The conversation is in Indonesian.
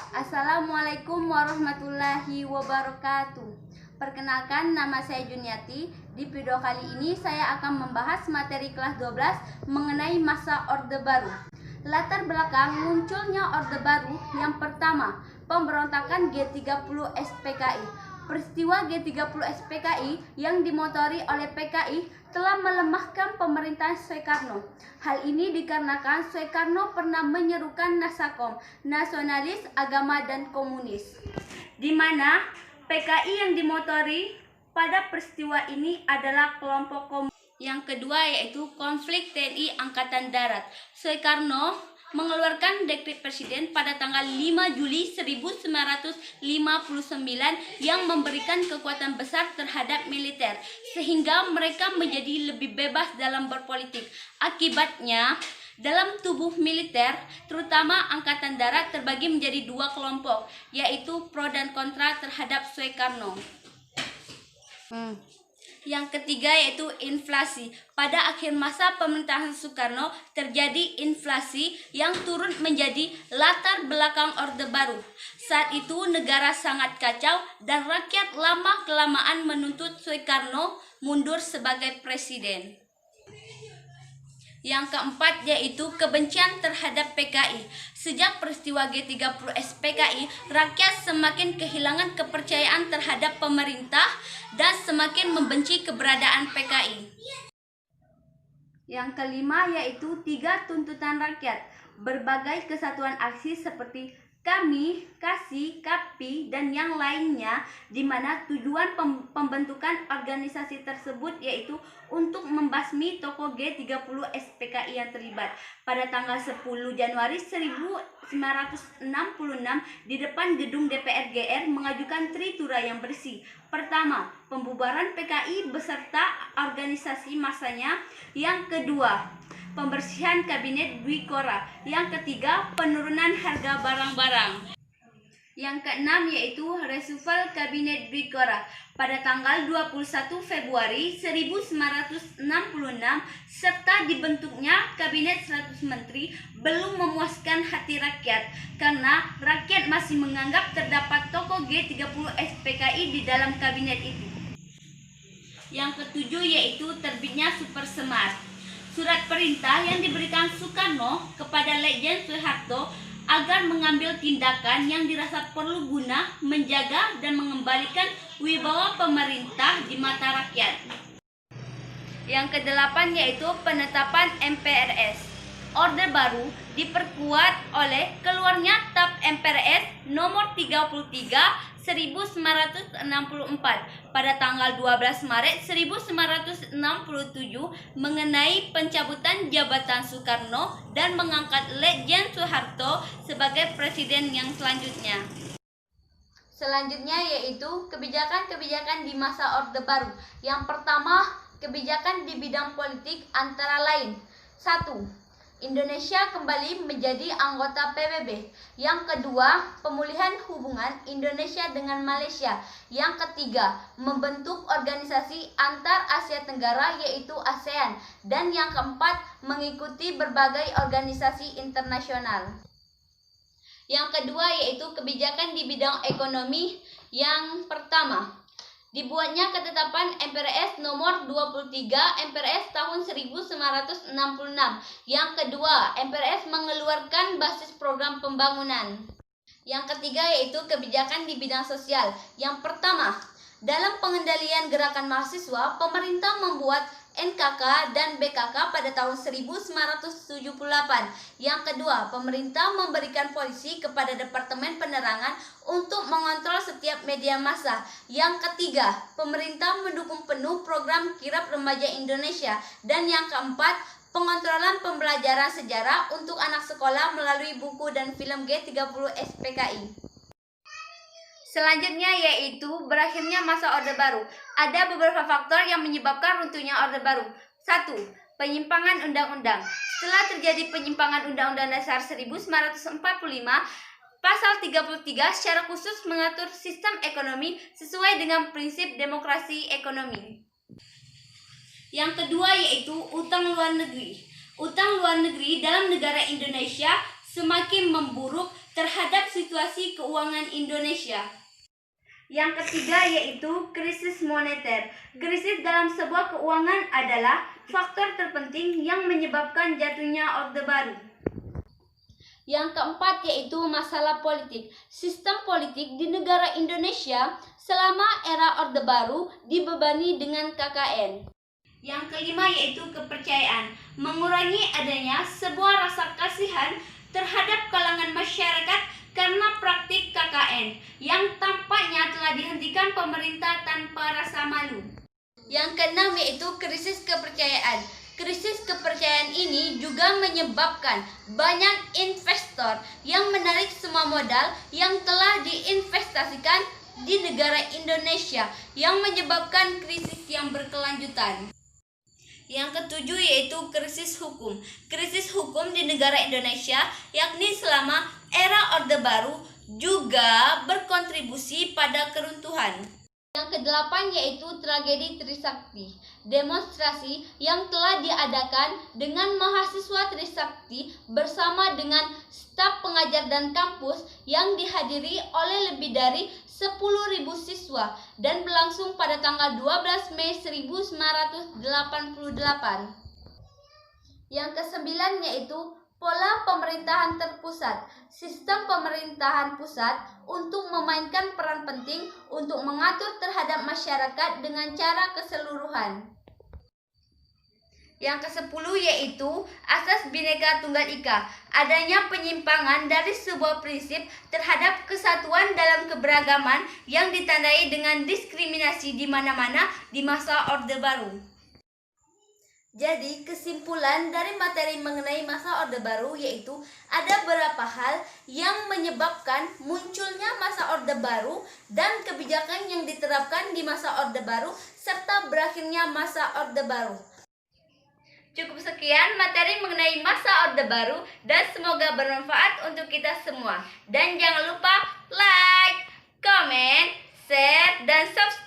Assalamualaikum warahmatullahi wabarakatuh. Perkenalkan, nama saya Juniati. Di video kali ini saya akan membahas materi kelas 12 mengenai masa Orde Baru. Latar belakang munculnya Orde Baru yang pertama, pemberontakan G30 SPKI. Peristiwa G30 SPKI yang dimotori oleh PKI telah melemahkan pemerintahan Soekarno. Hal ini dikarenakan Soekarno pernah menyerukan Nasakom, nasionalis, agama, dan komunis, di mana PKI yang dimotori pada peristiwa ini adalah kelompok komunis. Yang kedua yaitu konflik TNI Angkatan Darat. Soekarno mengeluarkan dekret presiden pada tanggal 5 Juli 1959 yang memberikan kekuatan besar terhadap militer sehingga mereka menjadi lebih bebas dalam berpolitik. Akibatnya, dalam tubuh militer, terutama Angkatan Darat terbagi menjadi dua kelompok, yaitu pro dan kontra terhadap Soekarno. Yang ketiga yaitu inflasi. Pada akhir masa pemerintahan Soekarno terjadi inflasi yang turun menjadi latar belakang Orde Baru. Saat itu negara sangat kacau dan rakyat lama-kelamaan menuntut Soekarno mundur sebagai presiden. Yang keempat yaitu kebencian terhadap PKI. Sejak peristiwa G30 SPKI, rakyat semakin kehilangan kepercayaan terhadap pemerintah dan semakin membenci keberadaan PKI. Yang kelima yaitu 3 tuntutan rakyat. Berbagai kesatuan aksi seperti Kami, Kasih, Kapi, dan yang lainnya, di mana tujuan pembentukan organisasi tersebut yaitu untuk membasmi tokoh G30 SPKI yang terlibat. Pada tanggal 10 Januari 1966 di depan gedung DPR GR mengajukan tritura yang berisi: pertama, pembubaran PKI beserta organisasi masanya; yang kedua, pembersihan kabinet Dwi Korah; yang ketiga, penurunan harga barang-barang; yang keenam yaitu reshuffle kabinet Dwi Korah. Pada tanggal 21 Februari 1966 serta dibentuknya kabinet 100 menteri belum memuaskan hati rakyat karena rakyat masih menganggap terdapat tokoh G30 SPKI di dalam kabinet itu. Yang ketujuh yaitu terbitnya Super Semar, surat perintah yang diberikan Soekarno kepada Letjen Soeharto agar mengambil tindakan yang dirasa perlu guna menjaga dan mengembalikan wibawa pemerintah di mata rakyat. Yang kedelapan yaitu penetapan MPRS. Orde Baru diperkuat oleh keluarnya TAP MPRS nomor 33 1964 pada tanggal 12 Maret 1967 mengenai pencabutan jabatan Soekarno dan mengangkat Letjen Soeharto sebagai presiden yang selanjutnya. Selanjutnya yaitu kebijakan-kebijakan di masa Orde Baru. Yang pertama, kebijakan di bidang politik antara lain: 1. Indonesia kembali menjadi anggota PBB. Yang kedua, pemulihan hubungan Indonesia dengan Malaysia. Yang ketiga, membentuk organisasi antar Asia Tenggara yaitu ASEAN. Dan yang keempat, mengikuti berbagai organisasi internasional. Yang kedua yaitu kebijakan di bidang ekonomi. Yang pertama, dibuatnya ketetapan MPRS nomor 23 MPRS tahun 1966. Yang kedua, MPRS mengeluarkan basis program pembangunan. Yang ketiga yaitu kebijakan di bidang sosial. Yang pertama, dalam pengendalian gerakan mahasiswa, pemerintah membuat NKK dan BKK pada tahun 1978. Yang kedua, pemerintah memberikan polisi kepada Departemen Penerangan untuk mengontrol setiap media massa. Yang ketiga, pemerintah mendukung penuh program Kirab Remaja Indonesia. Dan yang keempat, pengontrolan pembelajaran sejarah untuk anak sekolah melalui buku dan film G30 SPKI. Selanjutnya yaitu berakhirnya masa Orde Baru. Ada beberapa faktor yang menyebabkan runtuhnya Orde Baru. 1. Penyimpangan undang-undang. Setelah terjadi penyimpangan Undang-Undang Dasar 1945, Pasal 33 secara khusus mengatur sistem ekonomi sesuai dengan prinsip demokrasi ekonomi. Yang kedua yaitu utang luar negeri. Utang luar negeri dalam negara Indonesia semakin memburuk terhadap situasi situasi keuangan Indonesia. Yang ketiga yaitu krisis moneter. Krisis dalam sebuah keuangan adalah faktor terpenting yang menyebabkan jatuhnya Orde Baru. Yang keempat yaitu masalah politik. Sistem politik di negara Indonesia selama era Orde Baru dibebani dengan KKN. Yang kelima yaitu kepercayaan. Mengurangi adanya sebuah rasa kasihan terhadap kalangan masyarakat karena praktik KKN yang tampaknya telah dihentikan pemerintah tanpa rasa malu. Yang keenam yaitu krisis kepercayaan. Krisis kepercayaan ini juga menyebabkan banyak investor yang menarik semua modal yang telah diinvestasikan di negara Indonesia yang menyebabkan krisis yang berkelanjutan. Yang ketujuh yaitu krisis hukum. Krisis hukum di negara Indonesia yakni selama era Orde Baru juga berkontribusi pada keruntuhan. Yang kedelapan yaitu tragedi Trisakti. Demonstrasi yang telah diadakan dengan mahasiswa Trisakti bersama dengan staf pengajar dan kampus yang dihadiri oleh lebih dari 10.000 siswa dan berlangsung pada tanggal 12 Mei 1988. Yang kesembilan yaitu pola pemerintahan terpusat. Sistem pemerintahan pusat untuk memainkan peran penting untuk mengatur terhadap masyarakat dengan cara keseluruhan. Yang kesepuluh yaitu asas Bhinneka Tunggal Ika. Adanya penyimpangan dari sebuah prinsip terhadap kesatuan dalam keberagaman yang ditandai dengan diskriminasi di mana-mana di masa Orde Baru. Jadi kesimpulan dari materi mengenai masa Orde Baru yaitu ada beberapa hal yang menyebabkan munculnya masa Orde Baru dan kebijakan yang diterapkan di masa Orde Baru serta berakhirnya masa Orde Baru. Cukup sekian materi mengenai masa Orde Baru dan semoga bermanfaat untuk kita semua. Dan jangan lupa like, comment, share, dan subscribe.